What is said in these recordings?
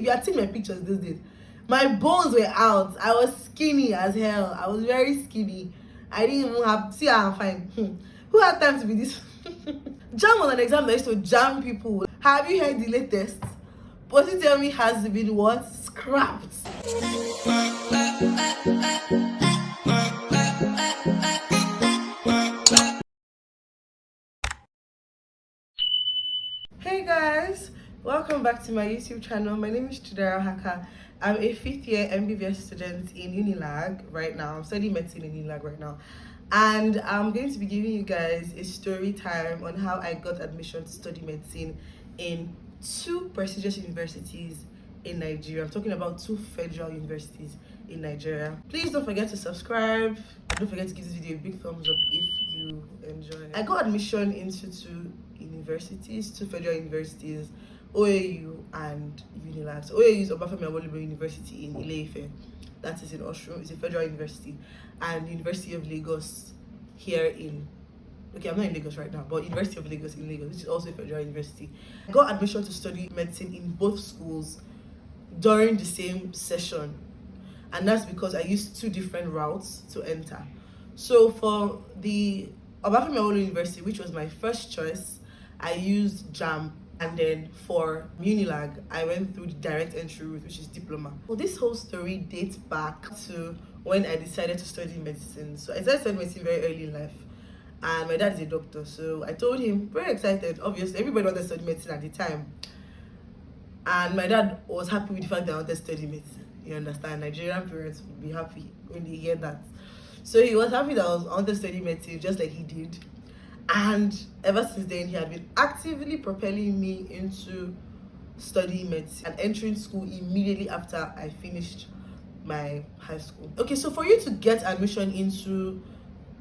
If you had seen my pictures these days, my bones were out. I was skinny as hell. I was very skinny. I didn't even have, see how I'm fine. Who had time to be this? JAMB was an exam that used to jam people. Have you heard the latest? Positively has been what? Scrapped. Hey guys, welcome back to my YouTube channel. My name is Chidera Haka. I'm a 5th year MBBS student in Unilag right now. I'm studying medicine in Unilag right now. And I'm going to be giving you guys a story time on how I got admission to study medicine in 2 prestigious universities in Nigeria. I'm talking about 2 federal universities in Nigeria. Please don't forget to subscribe. Don't forget to give this video a big thumbs up if you enjoy it. I got admission into 2 universities, 2 federal universities, OAU and Unilag. So OAU is Obafemi Awolowo University in Ile-Ife. That is in Osun. It's a federal university. And University of Lagos here in, okay, I'm not in Lagos right now, but University of Lagos in Lagos, which is also a federal university. I got admission to study medicine in both schools during the same session. And that's because I used 2 different routes to enter. So for the Obafemi Awolowo University, which was my first choice, I used JAMB. And then for Unilag, I went through the direct entry route, which is diploma. Well, this whole story dates back to when I decided to study medicine. So I started studying medicine very early in life. And my dad is a doctor, so I told him, very excited, obviously, everybody wanted to study medicine at the time. And my dad was happy with the fact that I wanted to study medicine. You understand, Nigerian parents would be happy when they hear that. So he was happy that I wanted to study medicine, just like he did. And ever since then, he had been actively propelling me into studying medicine and entering school immediately after I finished my high school. Okay, so for you to get admission into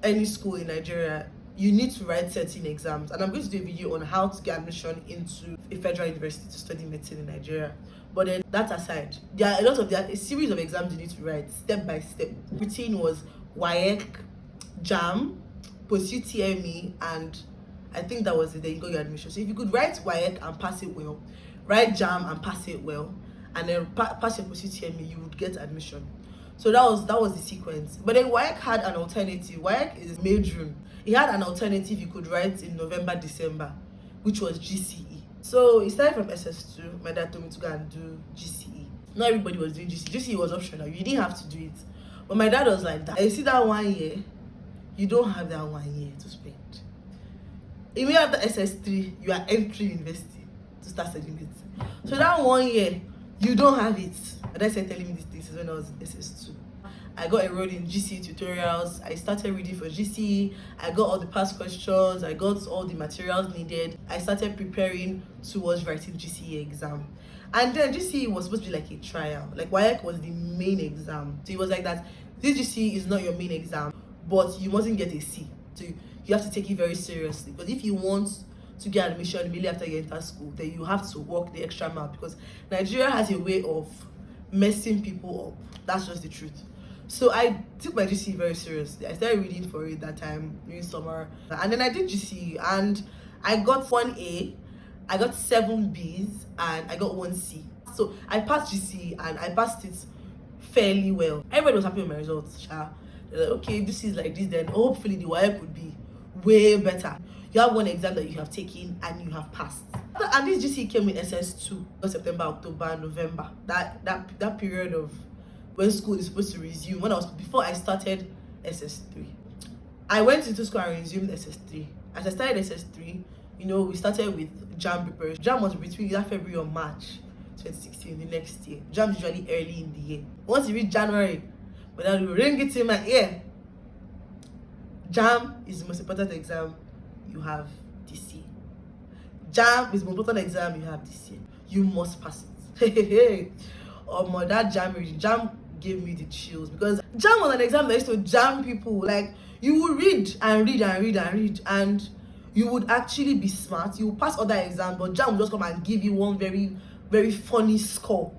any school in Nigeria, you need to write certain exams. And I'm going to do a video on how to get admission into a federal university to study medicine in Nigeria. But then that aside, there are a series of exams you need to write step by step. Routine was WAEC, JAMB, PSYCHIATRY, and I think that was it. Then you got your admission. So if you could write WAEC and pass it well, write JAMB and pass it well, and then pass your PSYCHIATRY, you would get admission. So that was the sequence. But then WAEC had an alternative. WAEC is May-June. It had an alternative you could write in November, December, which was GCE. So it started from SS2. My dad told me to go and do GCE. Not everybody was doing GCE. GCE was optional. You didn't have to do it. But my dad was like, that. You see that 1 year? You don't have that 1 year to spend. Immediately after SS3, you are entering university to start studying it. So that 1 year, you don't have it. And I said telling me these things when I was in SS2. I got enrolled in GCE tutorials. I started reading for GCE. I got all the past questions. I got all the materials needed. I started preparing towards writing GCE exam. And then GCE was supposed to be like a trial. Like WAEC was the main exam. So it was like that. This GCE is not your main exam, but you mustn't get a C. So you have to take it very seriously. Because if you want to get admission immediately after you enter school, then you have to work the extra mile, because Nigeria has a way of messing people up. That's just the truth. So I took my GCE very seriously. I started reading for it that time during summer. And then I did GCE and I got 1 A, I got 7 Bs, and I got 1 C. So I passed GCE and I passed it fairly well. Everybody was happy with my results. They're like, okay, this is like this, then hopefully the WAEC would be way better. You have 1 exam that you have taken and you have passed. And this GCE came with SS2, September, October, November. That period of when school is supposed to resume, before I started SS3. I went into school and resumed SS3. As I started SS3, we started with JAMB preparation. JAMB was between either February or March 2016, the next year. JAMB is usually early in the year. Once you reach January, but I will ring it in my ear. JAMB is the most important exam you have this year. JAMB is the most important exam you have this year. You must pass it. My that JAMB gave me the chills, because JAMB was an exam that used to jam people. Like, you would read and read and read and read, and you would actually be smart. You would pass other exams, but JAMB would just come and give you one very, very funny score.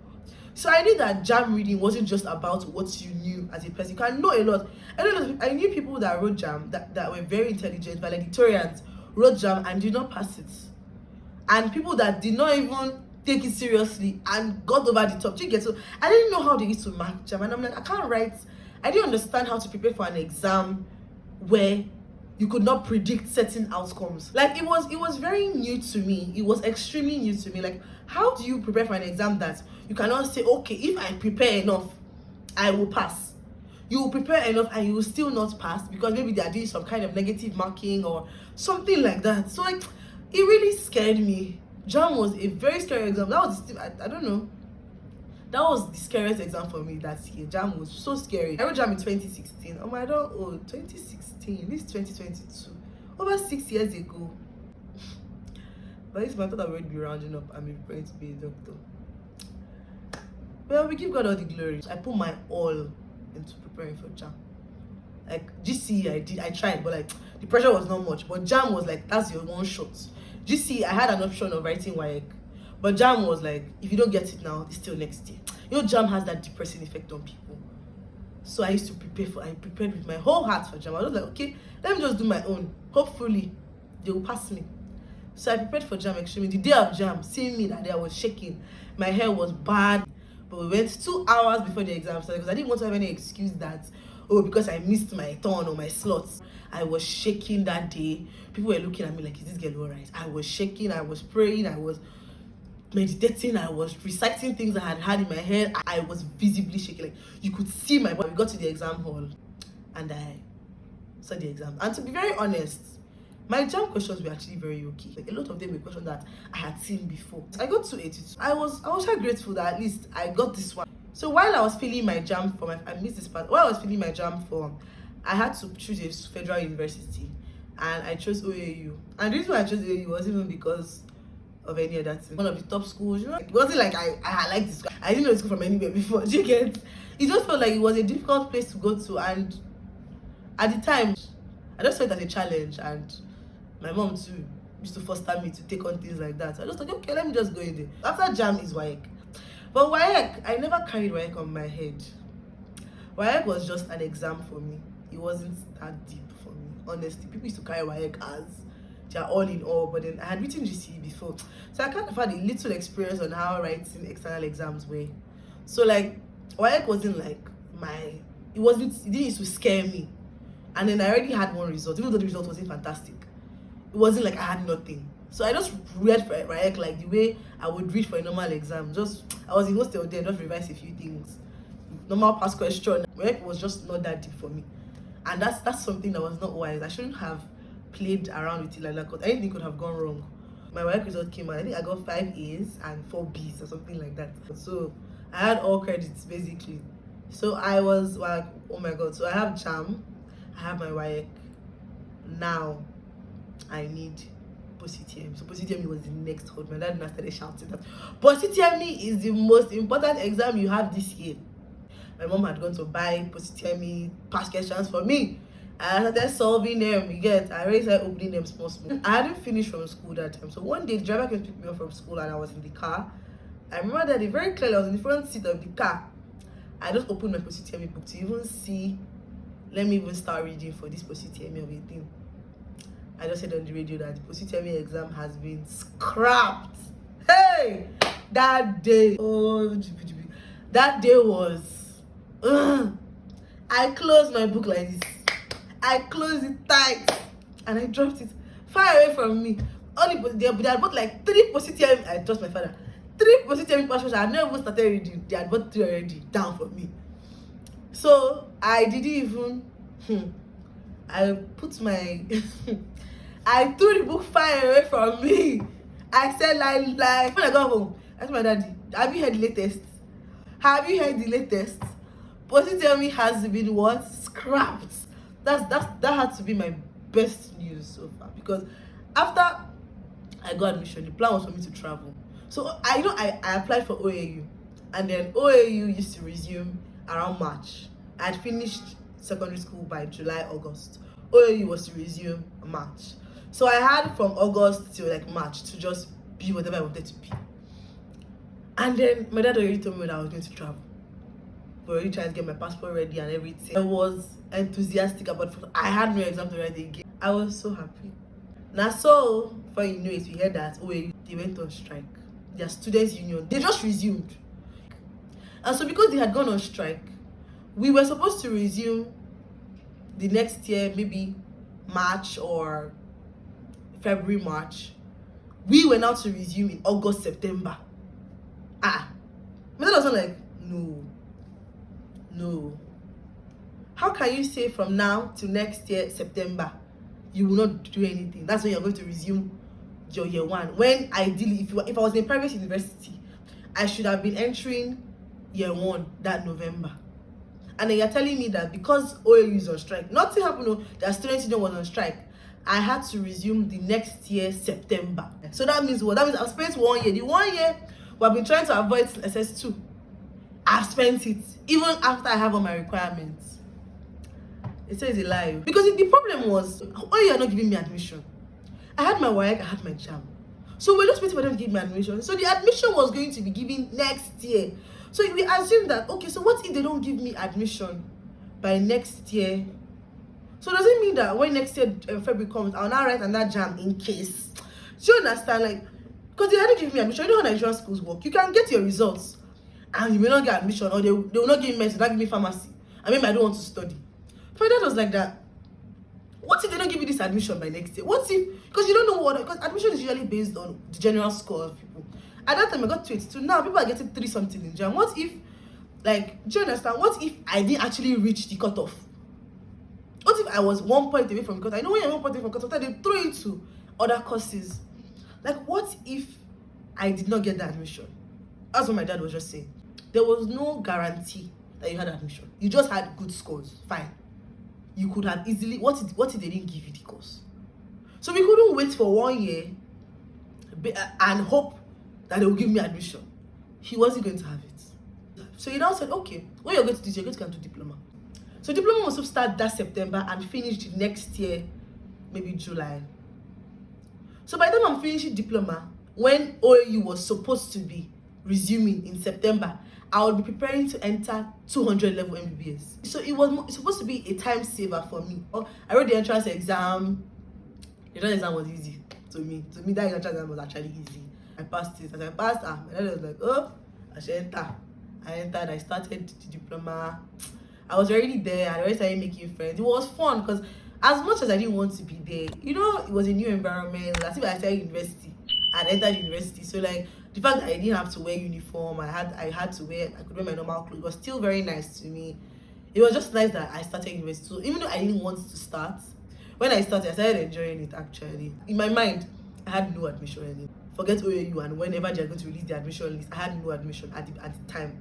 So I knew that JAMB reading wasn't just about what you knew as a person. You can know a lot. I knew people that wrote JAMB that were very intelligent, valedictorians, wrote JAMB and did not pass it. And people that did not even take it seriously and got over the top. Do you get? So I didn't know how they used to mark JAMB, and I'm like, I can't write. I didn't understand how to prepare for an exam where you could not predict certain outcomes. Like it was very new to me. It was extremely new to me. Like, how do you prepare for an exam that you cannot say, okay, if I prepare enough, I will pass? You will prepare enough and you will still not pass because maybe they are doing some kind of negative marking or something like that. So like, it really scared me. JAMB was a very scary exam. That was I don't know. That was the scariest exam for me that year. JAMB was so scary. I wrote JAMB in 2016. Oh my god, 2016. This is 2022. Over 6 years ago. But this month I thought I would be rounding up and be praying to be a doctor. Well, we give God all the glory. I put my all into preparing for JAMB. Like GCE, I tried, but like the pressure was not much. But JAMB was like, that's your one shot. GCE, I had an option of writing WAEC. But JAMB was like, if you don't get it now, it's still next year. You know, JAMB has that depressing effect on people. So I used to I prepared with my whole heart for JAMB. I was like, okay, let me just do my own. Hopefully, they will pass me. So I prepared for JAMB extremely. The day of JAMB, seeing me that day, I was shaking. My hair was bad. But we went 2 hours before the exam started because I didn't want to have any excuse that, oh, because I missed my turn or my slots. I was shaking that day. People were looking at me like, is this girl alright? I was shaking, I was praying, I was meditating, I was reciting things I had in my head. I was visibly shaking. Like, you could see my body. We got to the exam hall and I saw the exam. And to be very honest, my JAMB questions were actually very okay. Like, a lot of them were questions that I had seen before. I got 282. I was so grateful that at least I got this one. So while I was filling my JAMB form, I missed this part. While I was filling my JAMB form, I had to choose a federal university, and I chose OAU. And the reason why I chose OAU wasn't even because of any other thing. One of the top schools, you know. It wasn't like I liked this school. I didn't know the school from anywhere before. Do you get? It just felt like it was a difficult place to go to, and at the time, I just saw it as a challenge, and my mom too used to foster me to take on things like that. So I just thought, okay, let me just go in there. After JAMB is WAEC. But WAEC, I never carried WAEC on my head. WAEC was just an exam for me. It wasn't that deep for me, honestly. People used to carry WAEC as their all in all, but then I had written GCE before. So I kind of had a little experience on how writing external exams were. So like, WAEC wasn't like it didn't used to scare me. And then I already had one result, even though the result wasn't fantastic. It wasn't like I had nothing. So I just read for WAEC like the way I would read for a normal exam. I was in hostel there, just revise a few things. Normal past question. WAEC was just not that deep for me. And that's something that was not wise. I shouldn't have played around with it like that because anything could have gone wrong. My WAEC result came out. I think I got 5 A's and 4 B's or something like that. So I had all credits basically. So I was like, oh my god. So I have JAMB, I have my WAEC. Now I need PSYCHIATRY. So PSYCHIATRY was the next hold. My dad now started shouting that PSYCHIATRY is the most important exam you have this year. My mom had gone to buy PSYCHIATRY past questions for me. I started solving them. You get? I already started opening them small. I hadn't finished from school that time. So one day the driver came to pick me up from school and I was in the car. I remember that day very clearly. I was in the front seat of the car. I just opened my PSYCHIATRY book to even see. Let me even start reading for this PSYCHIATRY of a thing. I just said on the radio that the PSYCHIATRY exam has been scrapped. Hey! That day. Oh, that day was. I closed my book like this. I closed it tight. And I dropped it far away from me. They had bought like 3 PSYCHIATRY. I trust my father. 3 PSYCHIATRY passports. I had never even started reading. They had bought 3 already down for me. So I didn't even. I put my. I threw the book far away from me. I said like when I got home, I asked my daddy, have you heard the latest? Have you heard the latest? PSYCHIATRY has been what? Scrapped. That had to be my best news so far, because after I got admission, the plan was for me to travel. So I applied for OAU, and then OAU used to resume around March. I had finished secondary school by July, August. OAU was to resume March. So I had from August till like March to just be whatever I wanted to be. And then my dad already told me that I was going to travel. But already trying to get my passport ready and everything. I was enthusiastic about it. I had no exam to write again. I was so happy. Now so, before you know it, we heard that OAU, they went on strike. their students' union, they just resumed. And so because they had gone on strike, we were supposed to resume the next year, maybe March or February, March. We were now to resume in August, September. My dad was like, no. How can you say from now to next year, September, you will not do anything? That's when you're going to resume your year one. When ideally, if I was in a private university, I should have been entering year one that November. And then you're telling me that because OAU is on strike, nothing happened, no, their student union was on strike, I had to resume the next year, September. So that means what? That means I've spent 1 year. The 1 year we've been trying to avoid SS2. I've spent it, even after I have all my requirements. It says a lie. Because the problem was, OAU are not giving me admission. I had my WAEC, I had my JAMB. So we're just waiting for them to give me admission. So the admission was going to be given next year. So we assume that, okay, so what if they don't give me admission by next year? So does it mean that when next year February comes, I'll now write another JAMB in case? Do you understand? Like, because they hadn't given me admission. You know how Nigerian schools work. You can get your results and you may not get admission, or they will not give me medicine, not give me pharmacy. I mean, I don't want to study. My dad was like that. What if they don't give you this admission by next year? What if, because you don't know what, because admission is usually based on the general score of people. At that time I got 22. Now people are getting 3 something in JAMB. What if, like, do you understand? What if I didn't actually reach the cutoff? What if I was 1 point away from the cutoff? I know when you're 1 point away from the cutoff, they throw you to other courses. Like, what if I did not get the admission? That's what my dad was just saying. There was no guarantee that you had admission. You just had good scores. Fine. You could have easily, what if they didn't give you the course? So we couldn't wait for 1 year and hope that they will give me admission. He wasn't going to have it. So he now said, okay, what you're going to do is you're going to go do diploma. So diploma was supposed to start that September and finish next year, maybe July. So by the time I'm finishing diploma, when OAU was supposed to be resuming in September, I would be preparing to enter 200 level MBBS. So it's supposed to be a time saver for me. I wrote the entrance exam. The entrance exam was easy to me. To me, that entrance exam was actually easy. I passed it. As I passed, my dad was like, oh, I should enter. I entered. I started the diploma. I was already there. I already started making friends. It was fun because as much as I didn't want to be there, you know, it was a new environment. As if I started university and entered university. So like, the fact that I didn't have to wear uniform, I could wear my normal clothes, was still very nice to me. It was just nice that I started university. So even though I didn't want to start, when I started enjoying it actually. In my mind, I had no admission in it. Forget OAU, and whenever they're going to release the admission list, I had no admission at the time.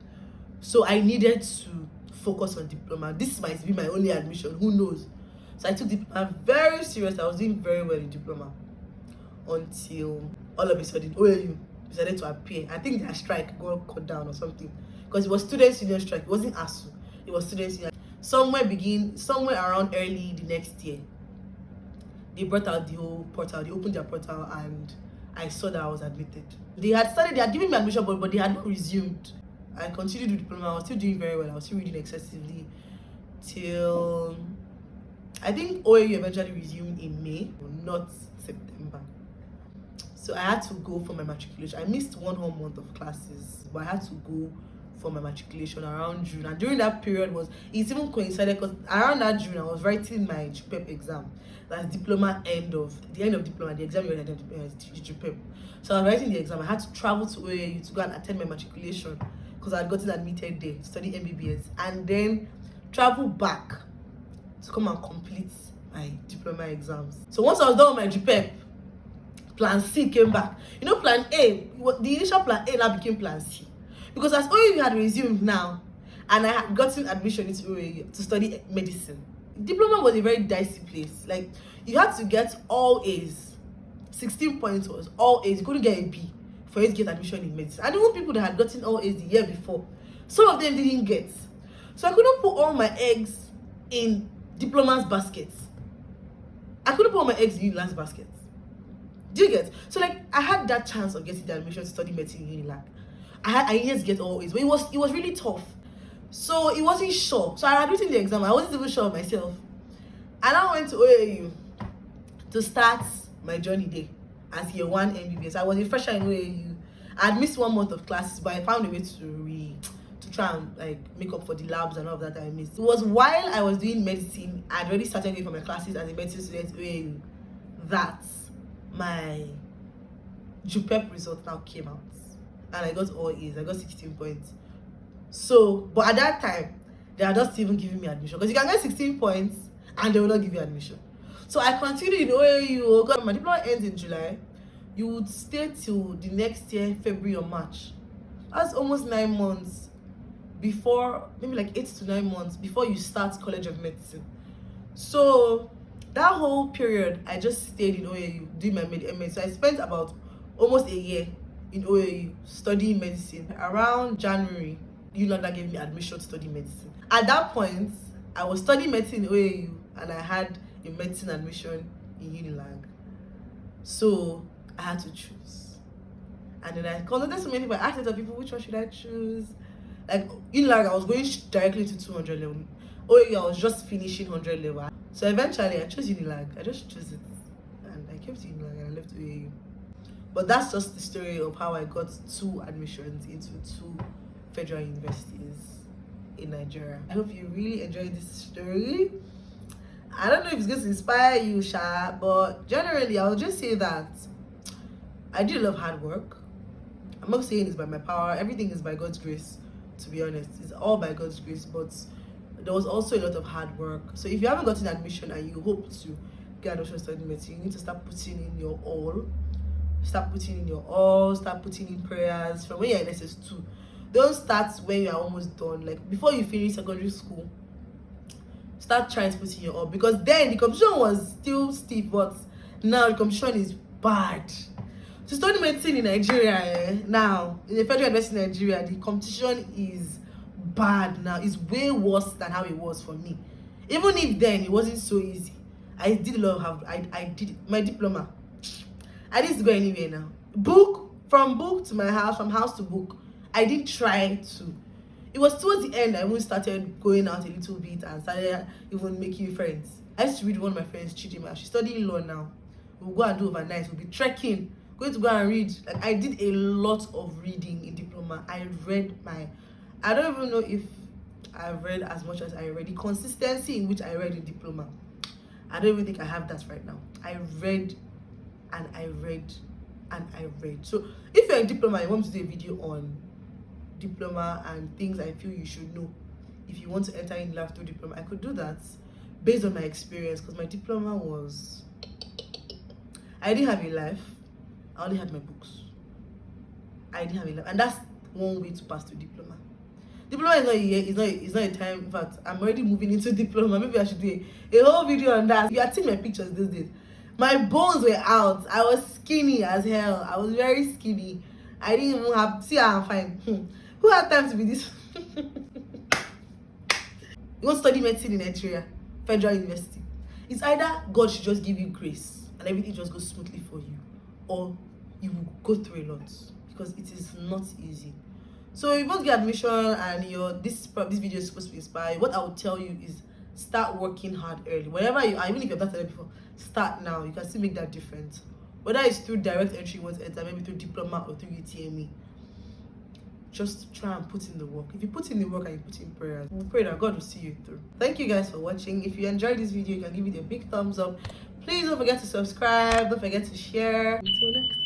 So I needed to focus on diploma. This might be my only admission, who knows? So I took diploma very serious. I was doing very well in diploma until all of a sudden OAU decided to appear. I think their strike got cut down or something, because it was students' union strike. It wasn't ASU, it was students' union. Somewhere around early the next year, they brought out the whole portal. They opened their portal and I saw that I was admitted. They had given me admission, but they had not resumed. I continued with diploma. I was still doing very well. I was still reading excessively till I think OAU eventually resumed in May, not September. So I had to go for my matriculation. I missed 1 whole month of classes, but I had to go for my matriculation around June. And during that period it's even coincided because around that June I was writing my GPEP exam. That's diploma the end of diploma, the exam you had GPEP. So I was writing the exam. I had to travel to OAU to go and attend my matriculation because I had gotten admitted there to study MBBS, and then travel back to come and complete my diploma exams. So once I was done with my GPEP, Plan C came back. You know, Plan A, the initial Plan A now became Plan C. Because as OAU had resumed now, and I had gotten admission into OAU to study medicine, diploma was a very dicey place. Like, you had to get all A's. 16 points was all A's. You couldn't get a B for you to get admission in medicine. And even people that had gotten all A's the year before, some of them didn't get. So I couldn't put all my eggs in diploma's baskets. I couldn't put all my eggs in Unilag's baskets. Do you get? So like, I had that chance of getting the admission to study medicine in Unilag. I needed to get all A's, but it was really tough. So it wasn't sure. So I had written the exam. I wasn't even sure of myself. And I went to OAU to start my journey there as year 1 MBBS. I was a fresher in OAU, I'd missed 1 month of classes, but I found a way to try and like make up for the labs and all of that I missed. It was while I was doing medicine, I'd already started going for my classes as a medicine student AAU, that my JUPEP result now came out, and I got all A's. I got 16 points. So, but at that time, they are just even giving me admission, because you can get 16 points and they will not give you admission. So I continued in OAU. God, my diploma ends in July. You would stay till the next year, February or March. That's almost 9 months before, maybe like 8 to 9 months before you start College of Medicine. So that whole period, I just stayed in OAU doing my med. So I spent about almost a year in OAU studying medicine. Around January, Unilag gave me admission to study medicine. At that point, I was studying medicine in OAU and I had a medicine admission in Unilag. So I had to choose. And then I contacted so many people. I asked other people, which one should I choose? Like Unilag, I was going directly to 200 level. OAU, I was just finishing 100 level. So eventually I chose Unilag. I just chose it. And I kept Unilag and I left OAU. But that's just the story of how I got 2 admissions into 2 federal universities in Nigeria. I hope you really enjoyed this story. I don't know if it's going to inspire you, Sha, but generally I'll just say that I did a lot of hard work. I'm not saying it's by my power. Everything is by God's grace, to be honest. It's all by God's grace, but there was also a lot of hard work. So if you haven't gotten admission and you hope to get admission to study medicine, you need to start putting in your all. Start putting in your all, start putting in prayers from when you're in SS2. Don't start when you're almost done. Like before you finish secondary school, start trying to put in your all, because then the competition was still steep, but now the competition is bad. To study medicine in Nigeria, now in the federal university in Nigeria, the competition is bad now. It's way worse than how it was for me. Even if then it wasn't so easy, I did a lot of I did my diploma. I didn't go anywhere now. From book to my house, from house to book. I did try to. It was towards the end I even started going out a little bit and started even making friends. I used to read one of my friends, Chidima. She's studying law now. We'll go and do overnight. We'll be trekking, going to go and read. Like I did a lot of reading in diploma. I don't even know if I've read as much as I read. The consistency in which I read in diploma, I don't even think I have that right now. I read and I read and I read. So if you're in diploma, you want me to do a video on diploma and things I feel you should know if you want to enter in life through diploma, I could do that based on my experience, because my diploma was, I didn't have a life. I only had my books. I didn't have a life, and that's one way to pass through diploma. Diploma is not a year, it's not a time. In fact, I'm already moving into diploma. Maybe I should do a whole video on that. You have seen my pictures these days. My bones were out. I was skinny as hell. I was very skinny. I didn't even have, see how I'm fine. Who had time to be this? You want to study medicine in Nigeria, federal university. It's either God should just give you grace and everything just goes smoothly for you, or you will go through a lot, because it is not easy. So if you want to get admission and this video is supposed to inspire you, what I would tell you is start working hard early. Wherever you are, even if you've not started before, start now. You can still make that difference. Whether it's through direct entry you want to enter, maybe through diploma or through UTME. Just try and put in the work. If you put in the work and you put in prayers, we'll pray that God will see you through. Thank you guys for watching. If you enjoyed this video, you can give it a big thumbs up. Please don't forget to subscribe. Don't forget to share. Until next time.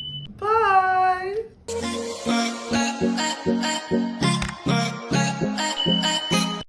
Bye.